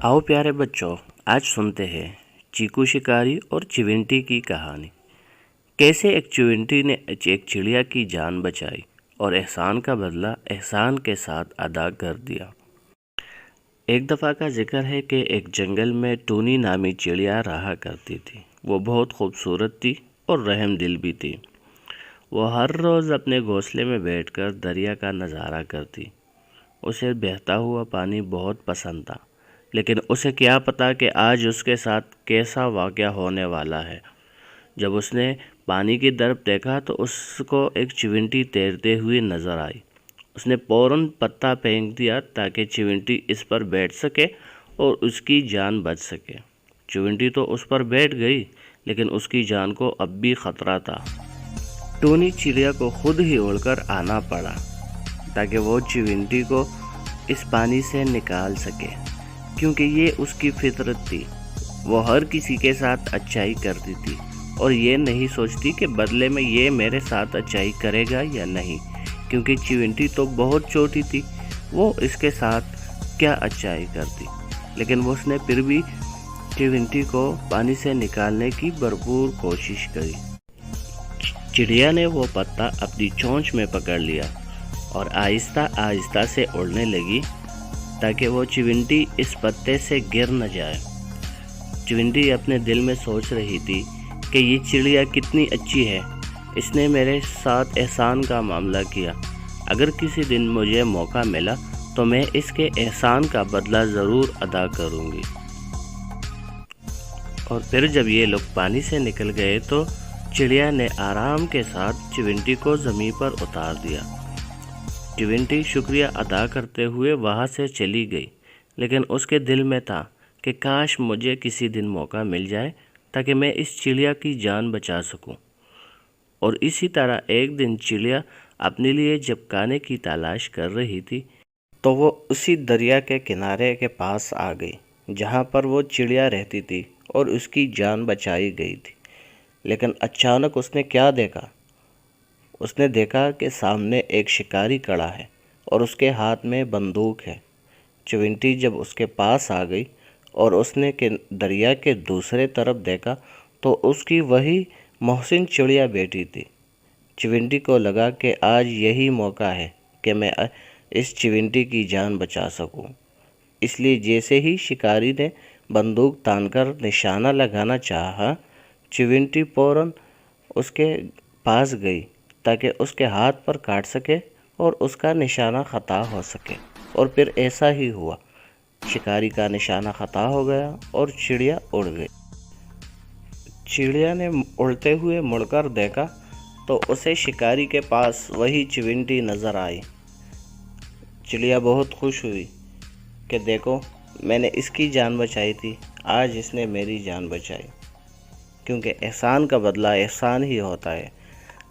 आओ प्यारे बच्चों, आज सुनते हैं चीकू शिकारी और चिविंटी की कहानी। कैसे एक चिविंटी ने एक चिड़िया की जान बचाई और एहसान का बदला एहसान के साथ अदा कर दिया। एक दफ़ा का जिक्र है कि एक जंगल में टूनी नामी चिड़िया रहा करती थी। वो बहुत खूबसूरत थी और रहम दिल भी थी। वो हर रोज़ अपने घोंसले में बैठकर दरिया का नज़ारा करती। उसे बहता हुआ पानी बहुत पसंद था, लेकिन उसे क्या पता कि आज उसके साथ कैसा वाक़या होने वाला है। जब उसने पानी की तरफ देखा तो उसको एक चिविंटी तैरते हुए नज़र आई। उसने फ़ौरन पत्ता फेंक दिया ताकि चिविंटी इस पर बैठ सके और उसकी जान बच सके। चिविंटी तो उस पर बैठ गई, लेकिन उसकी जान को अब भी ख़तरा था। टूनी चिड़िया को खुद ही उड़कर आना पड़ा ताकि वो चिविंटी को इस पानी से निकाल सके, क्योंकि ये उसकी फितरत थी। वो हर किसी के साथ अच्छाई करती थी और ये नहीं सोचती कि बदले में ये मेरे साथ अच्छाई करेगा या नहीं, क्योंकि चिविंटी तो बहुत छोटी थी, वो इसके साथ क्या अच्छाई करती। लेकिन उसने फिर भी चिविंटी को पानी से निकालने की भरपूर कोशिश करी। चिड़िया ने वो पत्ता अपनी चोंच में पकड़ लिया और आहिस्ता आहिस्ता से उड़ने लगी ताकि वो चिविंटी इस पत्ते से गिर न जाए। चिविंटी अपने दिल में सोच रही थी कि ये चिड़िया कितनी अच्छी है, इसने मेरे साथ एहसान का मामला किया। अगर किसी दिन मुझे मौका मिला तो मैं इसके एहसान का बदला ज़रूर अदा करूँगी। और फिर जब ये लोग पानी से निकल गए तो चिड़िया ने आराम के साथ चिविंटी को ज़मीन पर उतार दिया। चिविंटी शुक्रिया अदा करते हुए वहाँ से चली गई, लेकिन उसके दिल में था कि काश मुझे किसी दिन मौका मिल जाए ताकि मैं इस चिड़िया की जान बचा सकूं। और इसी तरह एक दिन चिड़िया अपने लिए जब खाने की तलाश कर रही थी तो वो उसी दरिया के किनारे के पास आ गई जहाँ पर वो चिड़िया रहती थी और उसकी जान बचाई गई थी। लेकिन अचानक उसने क्या देखा? उसने देखा कि सामने एक शिकारी खड़ा है और उसके हाथ में बंदूक है। चिविंटी जब उसके पास आ गई और उसने के दरिया के दूसरे तरफ देखा तो उसकी वही मोहसिन चिड़िया बैठी थी। चिविंटी को लगा कि आज यही मौका है कि मैं इस चिविंटी की जान बचा सकूं। इसलिए जैसे ही शिकारी ने बंदूक तानकर निशाना लगाना चाहा, चिविंटी फ़ौरन उसके पास गई ताकि उसके हाथ पर काट सके और उसका निशाना ख़ता हो सके। और फिर ऐसा ही हुआ, शिकारी का निशाना ख़ता हो गया और चिड़िया उड़ गई। चिड़िया ने उड़ते हुए मुड़कर देखा तो उसे शिकारी के पास वही चिविंटी नज़र आई। चिड़िया बहुत खुश हुई कि देखो, मैंने इसकी जान बचाई थी, आज इसने मेरी जान बचाई। क्योंकि एहसान का बदला एहसान ही होता है।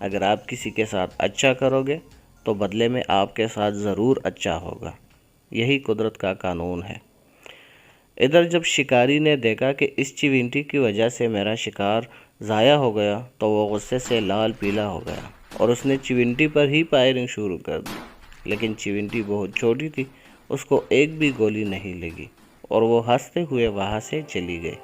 अगर आप किसी के साथ अच्छा करोगे तो बदले में आपके साथ ज़रूर अच्छा होगा। यही कुदरत का कानून है। इधर जब शिकारी ने देखा कि इस चिविंटी की वजह से मेरा शिकार ज़ाया हो गया तो वो गुस्से से लाल पीला हो गया और उसने चिविंटी पर ही फायरिंग शुरू कर दी। लेकिन चिविंटी बहुत छोटी थी, उसको एक भी गोली नहीं लगी और वो हंसते हुए वहाँ से चली गई।